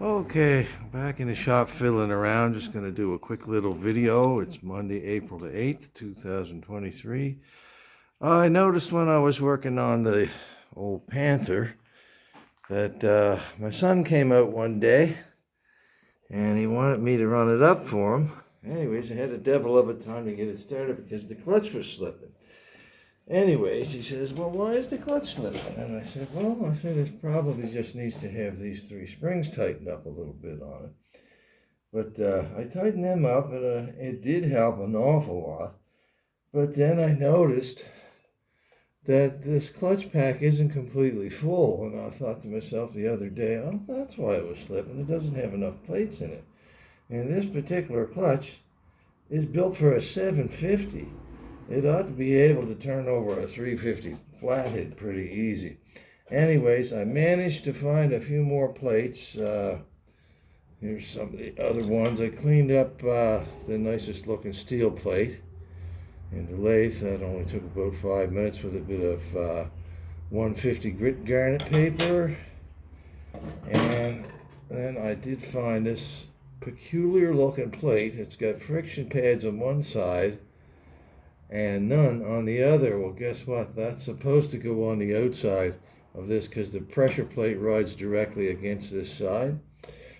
Okay, back in the shop fiddling around. Just going to do a quick little video. It's Monday, April the 8th, 2023. I noticed when I was working on the old Panther that my son came out one day and he wanted me to run it up for him. Anyways, I had a devil of a time to get it started because the clutch was slipping. Anyways, he says, well, why is the clutch slipping? And I said, it probably just needs to have these three springs tightened up a little bit on it. But I tightened them up, and it did help an awful lot. But then I noticed that this clutch pack isn't completely full. And I thought to myself the other day, oh, that's why it was slipping. It doesn't have enough plates in it. And this particular clutch is built for a 750. It ought to be able to turn over a 350 flathead pretty easy. Anyways, I managed to find a few more plates. Here's some of the other ones. I cleaned up the nicest looking steel plate in the lathe. That only took about 5 minutes with a bit of 150 grit garnet paper. And then I did find this peculiar looking plate. It's got friction pads on one side and none on the other. Well, guess what? That's supposed to go on the outside of this because the pressure plate rides directly against this side.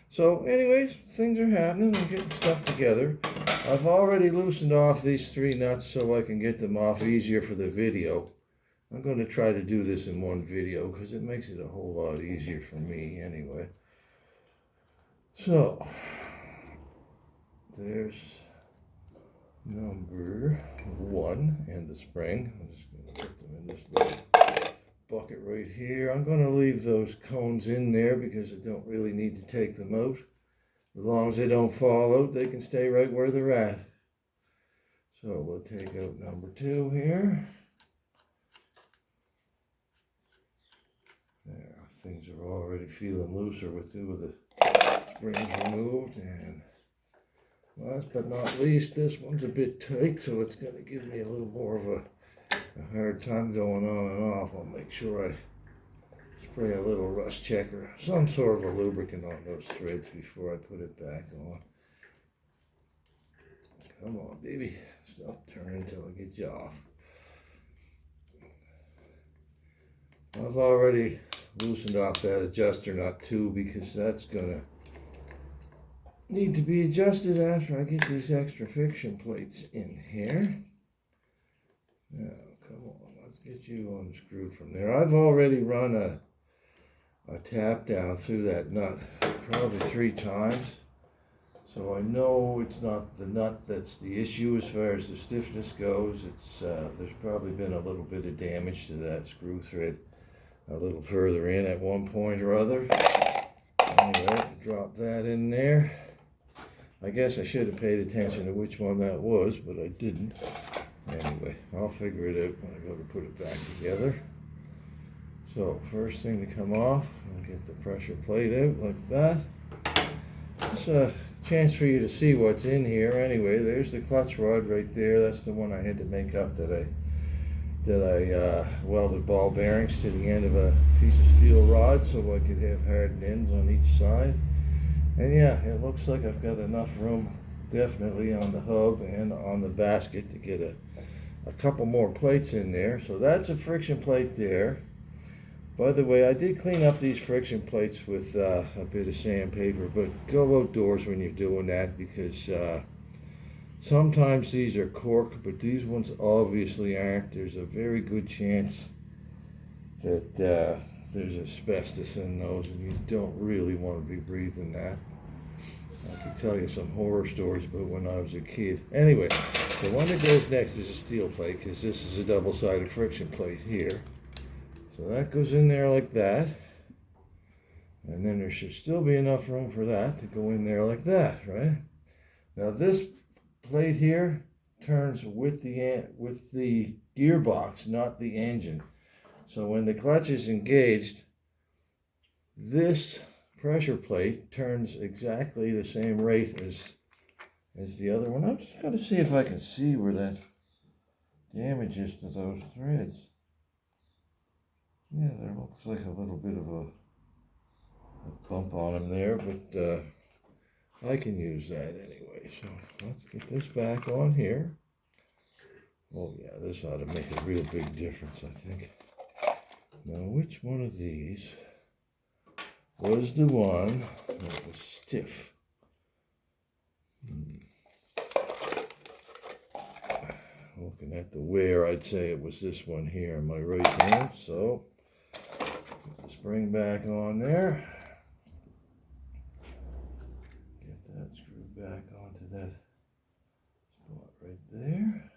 So anyways, things are happening. I'm getting stuff together. I've already loosened off these three nuts so I can get them off easier for the video. I'm going to try to do this in one video because it makes it a whole lot easier for me anyway. So there's number one and the spring. I'm just going to put them in this little bucket right here. I'm going to leave those cones in there because I don't really need to take them out. As long as they don't fall out, they can stay right where they're at. So we'll take out number two here. There, things are already feeling looser with two of the springs removed. And last but not least, this one's a bit tight, so it's going to give me a little more of a hard time going on and off. I'll make sure I spray a little rust checker, some sort of a lubricant on those threads before I put it back on. Come on, baby. Stop turning until I get you off. I've already loosened off that adjuster nut too because that's going to need to be adjusted after I get these extra friction plates in here. Now, come on, let's get you unscrewed from there. I've already run a tap down through that nut probably 3 times. So I know it's not the nut that's the issue as far as the stiffness goes. It's there's probably been a little bit of damage to that screw thread a little further in at one point or other. Anyway, drop that in there. I guess I should have paid attention to which one that was, but I didn't. Anyway, I'll figure it out when I go to put it back together. So, first thing to come off, I'll get the pressure plate out like that. It's a chance for you to see what's in here. Anyway, there's the clutch rod right there. That's the one I had to make up that I welded ball bearings to the end of a piece of steel rod so I could have hardened ends on each side. And yeah, it looks like I've got enough room definitely on the hub and on the basket to get a couple more plates in there. So that's a friction plate there. By the way, I did clean up these friction plates with a bit of sandpaper, but go outdoors when you're doing that because sometimes these are cork, but these ones obviously aren't. There's a very good chance that there's asbestos in those, and you don't really want to be breathing that. I can tell you some horror stories about when I was a kid. Anyway, the one that goes next is a steel plate because this is a double-sided friction plate here. So that goes in there like that. And then there should still be enough room for that to go in there like that, right? Now this plate here turns with the gearbox, not the engine. So when the clutch is engaged, this pressure plate turns exactly the same rate as the other one. I'm just going to see if I can see where that damage is to those threads. Yeah, there looks like a little bit of a a bump on him there, but I can use that anyway. So let's get this back on here. Oh yeah, this ought to make a real big difference, I think. Now, which one of these was the one that was stiff? Looking at the wear, I'd say it was this one here in my right hand. So, put the spring back on there. Get that screw back onto that spot right there.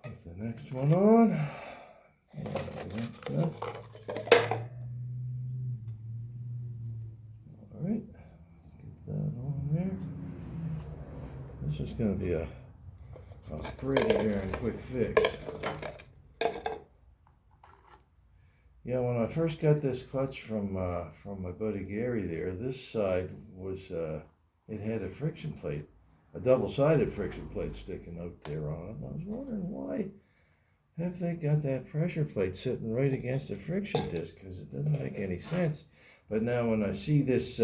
Put the next one on. Alright, let's get that on there. This is going to be a pretty darn quick fix. Yeah, when I first got this clutch from my buddy Gary there, this side was, it had a friction plate, a double-sided friction plate sticking out there on it. I was wondering why have they got that pressure plate sitting right against the friction disc, because it doesn't make any sense. But now when I see this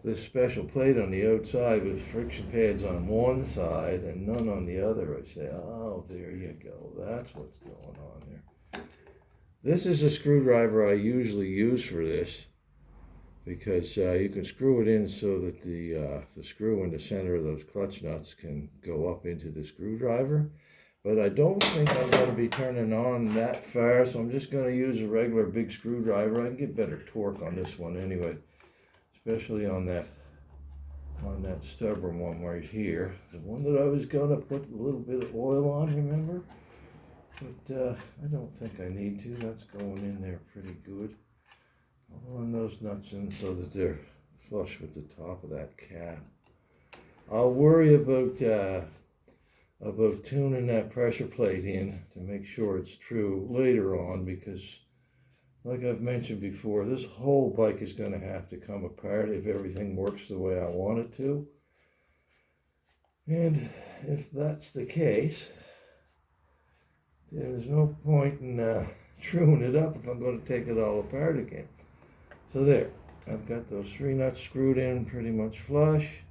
this special plate on the outside with friction pads on one side and none on the other, I say, oh, there you go. That's what's going on there. This is a screwdriver I usually use for this, because you can screw it in so that the screw in the center of those clutch nuts can go up into the screwdriver. But I don't think I'm going to be turning on that far, so I'm just going to use a regular big screwdriver. I can get better torque on this one anyway, especially on that stubborn one right here. The one that I was going to put a little bit of oil on, remember? But I don't think I need to. That's going in there pretty good. I'll run those nuts in so that they're flush with the top of that cap. I'll worry about tuning that pressure plate in to make sure it's true later on, because like I've mentioned before, this whole bike is going to have to come apart if everything works the way I want it to. And if that's the case, then there's no point in truing it up if I'm going to take it all apart again. So there, I've got those 3 nuts screwed in pretty much flush.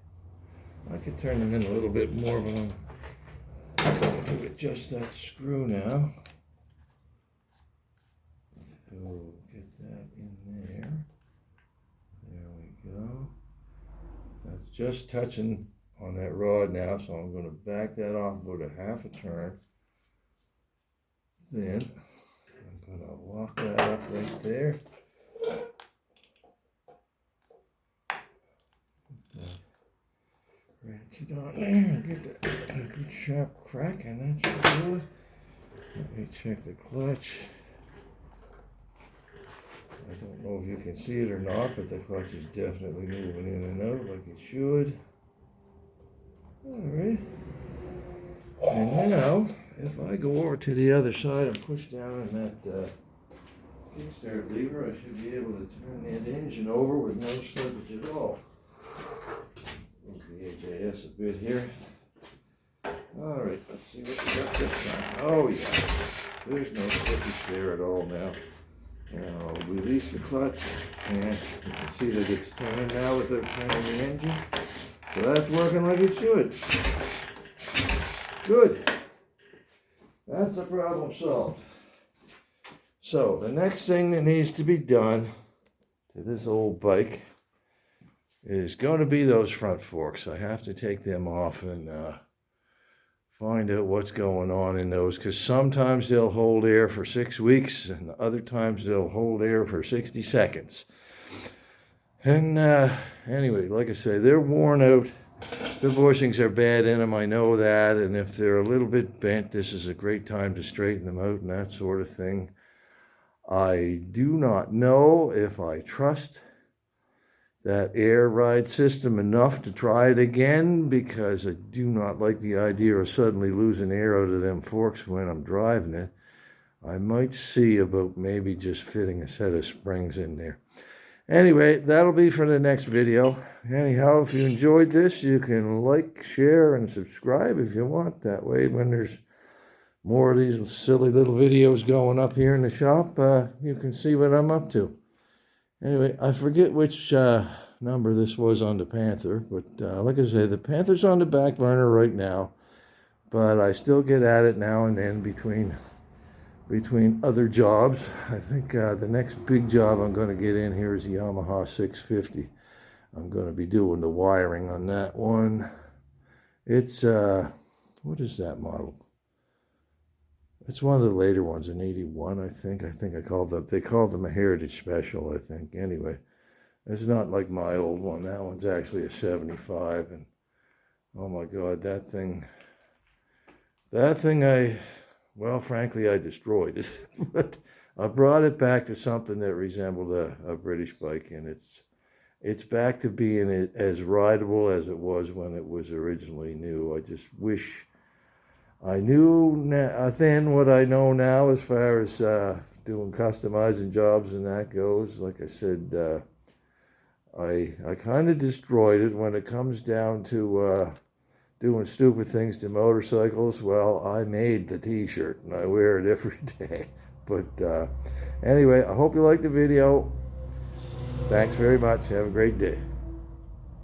I could turn them in a little bit more, but I'm going to adjust that screw now. So get that in there. There we go. That's just touching on that rod now, so I'm going to back that off about a half a turn. Then I'm going to lock that up right there. Ratchet on there and get that a good sharp crack, and that should do it. Let me check the clutch. I don't know if you can see it or not, but the clutch is definitely moving in and out like it should. Alright. And now, if I go over to the other side and push down on that kickstart lever, I should be able to turn that engine over with no slippage at all. Move the HIS a bit here. Alright, let's see what we got this time. Oh yeah, there's no slippage there at all now. Now I'll release the clutch, and you can see that it's turning now without turning the engine. So that's working like it should. Good. That's a problem solved. So the next thing that needs to be done to this old bike is going to be those front forks. I have to take them off and find out what's going on in those, because sometimes they'll hold air for 6 weeks and other times they'll hold air for 60 seconds. And anyway, like I say, they're worn out. The bushings are bad in them, I know that, and if they're a little bit bent, this is a great time to straighten them out and that sort of thing. I do not know if I trust that air ride system enough to try it again, because I do not like the idea of suddenly losing air out of them forks when I'm driving it. I might see about maybe just fitting a set of springs in there. Anyway, that'll be for the next video. Anyhow, if you enjoyed this, you can like, share, and subscribe if you want. That way, when there's more of these silly little videos going up here in the shop. You can see what I'm up to. Anyway, I forget which number this was on the Panther, but like I say, the Panther's on the back burner right now, but I still get at it now and then between other jobs. I think the next big job I'm going to get in here is the Yamaha 650. I'm going to be doing the wiring on that one. It's, what is that model? It's one of the later ones, an 81, I think. They called them a Heritage Special, I think. Anyway, it's not like my old one. That one's actually a 75. And oh my God, that thing, well, frankly, I destroyed it. But I brought it back to something that resembled a British bike, and it's back to being as rideable as it was when it was originally new. I just wish I knew then what I know now as far as doing customizing jobs and that goes. Like I said, I kind of destroyed it when it comes down to doing stupid things to motorcycles. Well, I made the t-shirt and I wear it every day. But anyway, I hope you liked the video. Thanks very much. Have a great day.